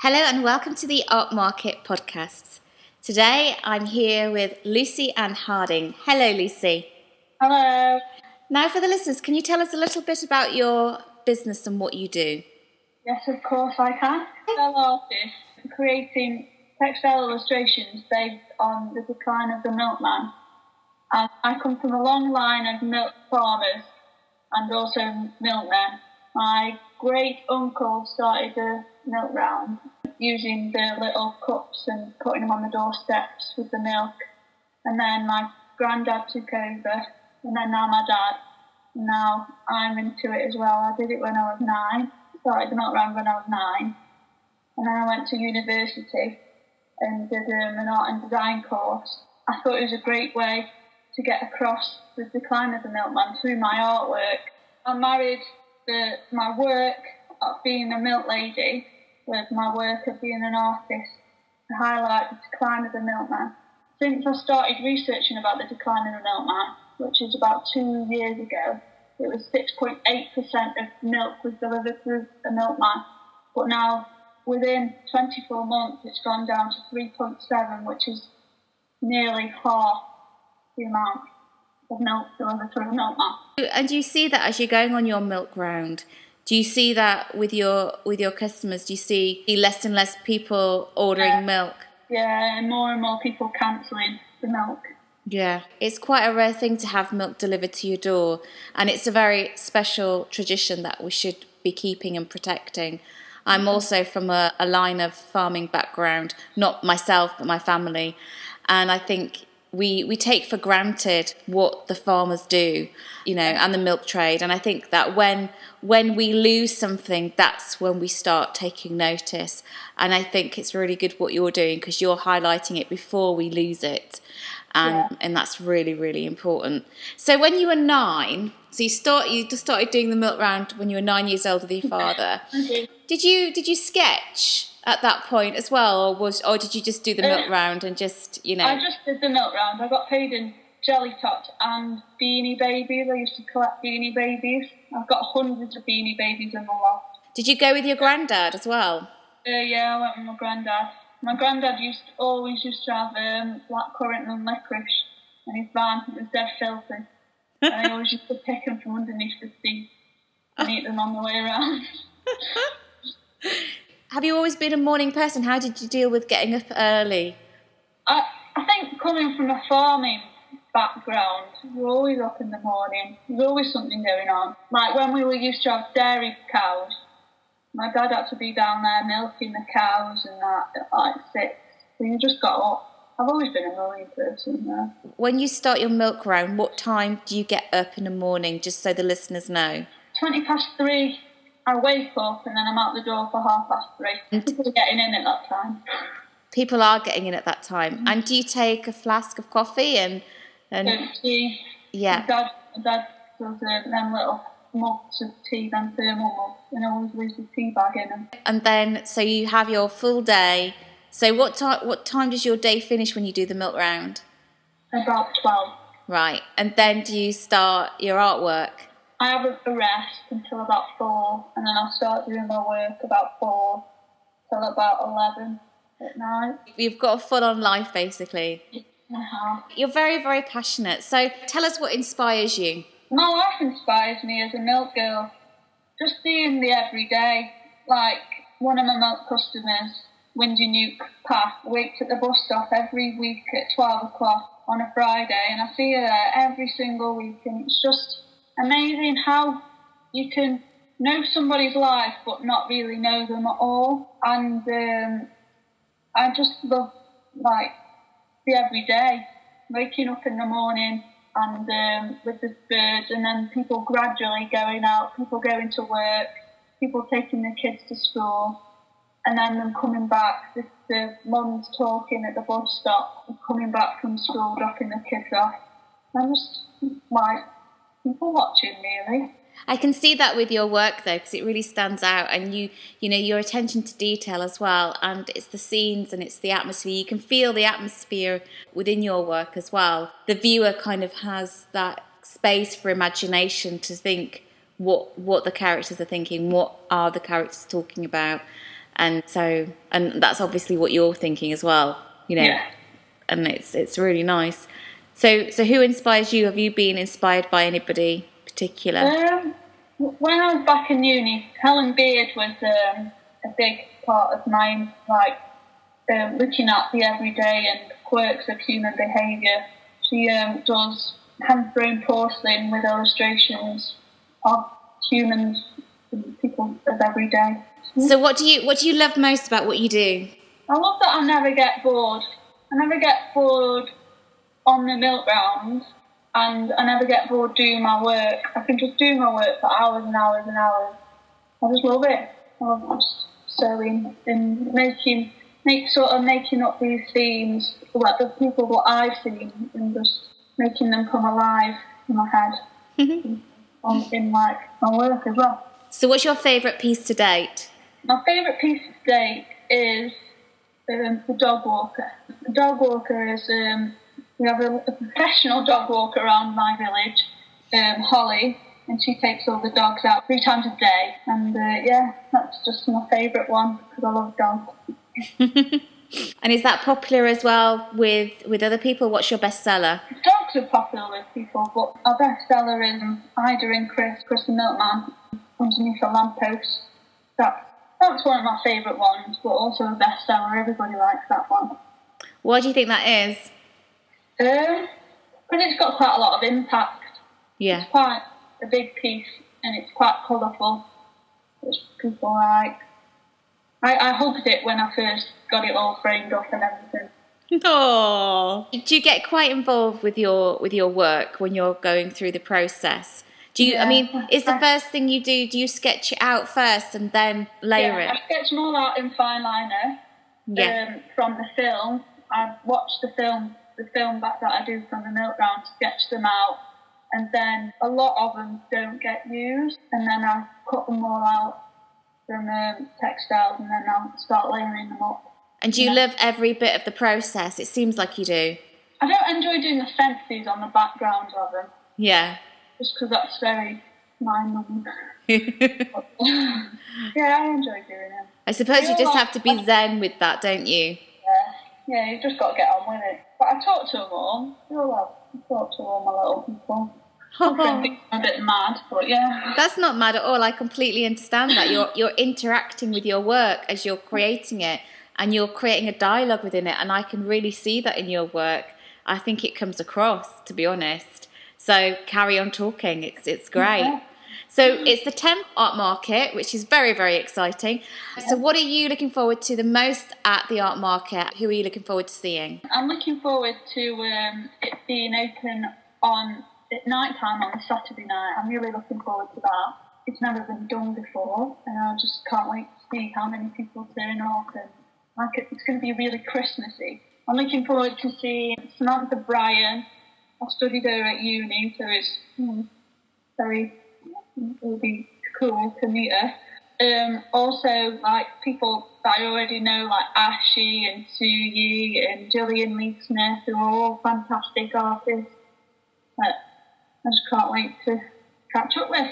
Hello and welcome to the Art Market Podcasts. Today I'm here with Lucy Ann Harding. Hello, Lucy. Hello. Now for the listeners, can you tell us a little bit about your business and what you do? Yes, of course I can. I'm an artist creating textile illustrations based on the decline of the milkman. And I come from a long line of milk farmers and also milkmen. My great uncle started the milk round using the little cups and putting them on the doorsteps with the milk. And then my granddad took over, and then now my dad. And now I'm into it as well. I did it when I was 9. Started the milk round when I was 9. And then I went to university and did an art and design course. I thought it was a great way to get across the decline of the milkman through my artwork. I married my work of being a milk lady with my work of being an artist to highlight the decline of the milkman. Since I started researching about the decline of the milkman, which is about 2 years ago, it was 6.8% of milk was delivered through the milkman. But now, within 24 months, it's gone down to 3.7, which is nearly half the amount of milk delivered through the milkman. And do you see that as you're going on your milk round? Do you see that with your customers? Do you see less and less people ordering milk? Yeah, and more people cancelling the milk. Yeah, it's quite a rare thing to have milk delivered to your door, and it's a very special tradition that we should be keeping and protecting. I'm also from a line of farming background, not myself, but my family, and I think we take for granted what the farmers do, and the milk trade. And I think that when we lose something, that's when we start taking notice. And I think it's really good what you're doing, because you're highlighting it before we lose it. And that's really, really important. So when you were 9, so you just started doing the milk round when you were 9 years old with your father. Did you sketch at that point as well, or did you just do the milk round and just I just did the milk round. I got paid in jelly tots and Beanie Babies. I used to collect Beanie Babies. I've got hundreds of Beanie Babies in my loft. Did you go with your granddad as well? Yeah, I went with my granddad. My granddad always used to have blackcurrant and licorice in his van. It was dead filthy. And I always used to pick them from underneath the seat and eat them on the way around. Have you always been a morning person? How did you deal with getting up early? I think coming from a farming background, you're always up in the morning. There's always something going on. Like when we used to have dairy cows, my dad had to be down there milking the cows and that at like 6. So you just got up. I've always been a morning person there. When you start your milk round, what time do you get up in the morning, just so the listeners know? 3:20. I wake up and then I'm out the door for 3:30. People are getting in at that time. People are getting in at that time. Mm-hmm. And do you take a flask of coffee and tea? Yeah. My dad does them little mugs of tea, them thermal mugs, and I always leaves the tea bag in them. And then, so you have your full day. So what time does your day finish when you do the milk round? About 12. Right. And then do you start your artwork? I have a rest until about 4, and then I'll start doing my work about 4 till about 11 at night. You've got a full-on life, basically. Uh-huh. You're very, very passionate. So tell us what inspires you. My life inspires me as a milk girl. Just seeing the everyday. Like one of my milk customers, Windy Nuke Path, waits at the bus stop every week at 12 o'clock on a Friday, and I see her there every single week, and it's just amazing how you can know somebody's life but not really know them at all. And I just love like the everyday, waking up in the morning and with the birds, and then people gradually going out, people going to work, people taking their kids to school, and then them coming back, the mums talking at the bus stop, coming back from school, dropping the kids off. I'm just like, people watching, really. I can see that with your work, though, because it really stands out, and your attention to detail as well, and it's the scenes and it's the atmosphere. You can feel the atmosphere within your work as well. The viewer kind of has that space for imagination to think what the characters are thinking, what are the characters talking about, And that's obviously what you're thinking as well, Yeah. and it's really nice. So who inspires you? Have you been inspired by anybody particular? When I was back in uni, Helen Beard was a big part of mine, like looking at the everyday and quirks of human behaviour. She does hand-thrown porcelain with illustrations of humans and people of every day. So what do you love most about what you do? I love that I never get bored. I never get bored on the milk round, and I never get bored doing my work. I can just do my work for hours and hours and hours. I just love it. I love just sewing and making up these themes, like the people that I've seen, and just making them come alive in my head, in like my work as well. So what's your favourite piece to date? My favourite piece to date is the dog walker. The dog walker is, we have a professional dog walker around my village, Holly, and she takes all the dogs out 3 times a day. And that's just my favourite one because I love dogs. And is that popular as well with other people? What's your bestseller? Dogs are popular with people, but our bestseller is Ida and Chris the Milkman, underneath a lamppost. That's one of my favourite ones, but also a bestseller. Everybody likes that one. Why do you think that is? Because it's got quite a lot of impact. Yeah. It's quite a big piece, and it's quite colourful, which people like. I hugged it when I first got it all framed up and everything. Oh, do you get quite involved with your work when you're going through the process? Do you? Yeah. I mean, is the first thing you do? Do you sketch it out first and then layer it? I sketch them all out in fine liner. Yeah. From the film, I watch the film back that I do from the milk round, sketch them out, and then a lot of them don't get used, and then I cut them all out from textiles, and then I'll start layering them up. And do you love every bit of the process? It seems like you do. I don't enjoy doing the fences on the backgrounds of them. Yeah. Just because that's very mind-numbing. Yeah, I enjoy doing it. I suppose you just have to be zen with that, don't you? Yeah, you just got to get on with it. But I talk to them all. I talk to all my little people. I'm a bit mad, but yeah. That's not mad at all. I completely understand that. You're interacting with your work as you're creating it, and you're creating a dialogue within it, and I can really see that in your work. I think it comes across, to be honest. So carry on talking. It's great. Yeah. So it's the 10th Art Market, which is very, very exciting. Yeah. So what are you looking forward to the most at the Art Market? Who are you looking forward to seeing? I'm looking forward to it being open at night time on a Saturday night. I'm really looking forward to that. It's never been done before, and I just can't wait to see how many people turn up, and it's going to be really Christmassy. I'm looking forward to seeing Samantha Bryan. I studied her at uni, so it'll be cool to meet her. Also, like people that I already know, like Ashi and Suyi and Gillian Lee Smith, who are all fantastic artists. I just can't wait to catch up with.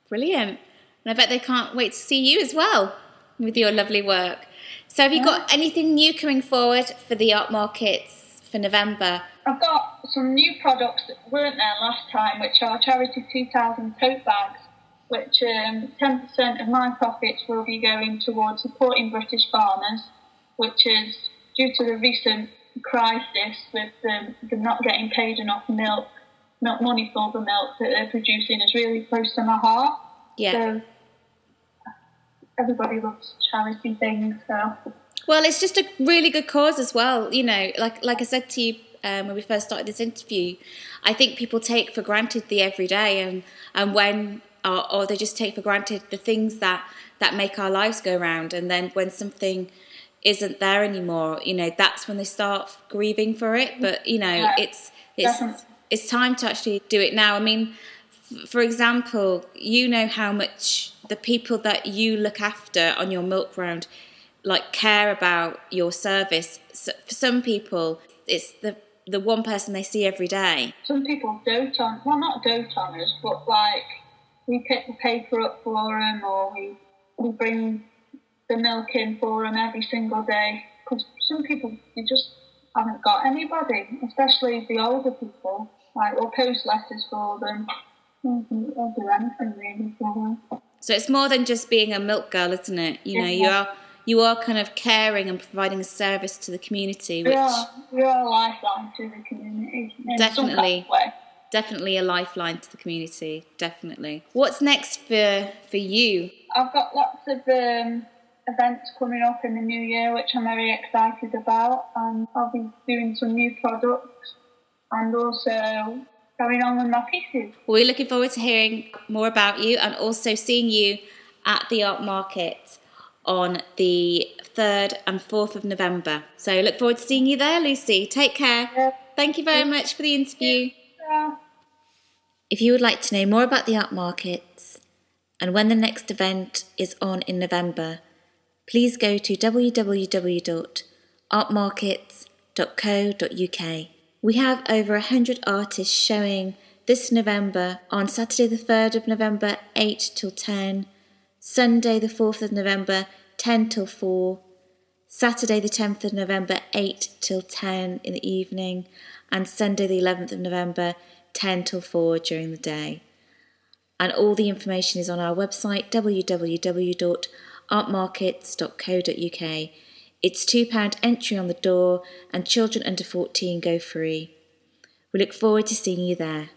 Brilliant. And I bet they can't wait to see you as well with your lovely work. So have you got anything new coming forward for the art markets for November? I've got some new products that weren't there last time, which are Charity 2000 tote bags, which 10% of my profits will be going towards supporting British farmers, which is due to the recent crisis with them not getting paid enough milk money for the milk that they're producing is really close to my heart. Yeah. So everybody loves charity things. So. Well, it's just a really good cause as well. You know, like I said to you when we first started this interview, I think people take for granted the everyday, and when or they just take for granted the things that make our lives go round, and then when something isn't there anymore, you know, that's when they start grieving for it. But you know, it's time to actually do it now. I mean, for example, you know how much the people that you look after on your milk round like care about your service. So for some people, it's the one person they see every day. Some people dote on, well, not dote on us, but like we pick the paper up for them, or we bring the milk in for them every single day. Because some people, they just haven't got anybody, especially the older people. Like, we'll post letters for them. We'll do anything really for them. So it's more than just being a milk girl, isn't it? You know, you are kind of caring and providing a service to the community. Which we are a lifeline to the community. Definitely. Some kind of way. Definitely a lifeline to the community. Definitely. What's next for you? I've got lots of events coming up in the new year, which I'm very excited about. And I'll be doing some new products and also carrying on with my pieces. We're looking forward to hearing more about you and also seeing you at the art market on the 3rd and 4th of November. So look forward to seeing you there, Lucy. Take care. Yeah. Thank you very much for the interview. Yeah. If you would like to know more about the art markets and when the next event is on in November, please go to www.artmarkets.co.uk. We have over 100 artists showing this November on Saturday the 3rd of November 8 till 10, Sunday the 4th of November 10 till 4, Saturday the 10th of November 8 till 10 in the evening, and Sunday the 11th of November 10 till 4 during the day. And all the information is on our website www.artmarkets.co.uk. It's £2 entry on the door and children under 14 go free. We look forward to seeing you there.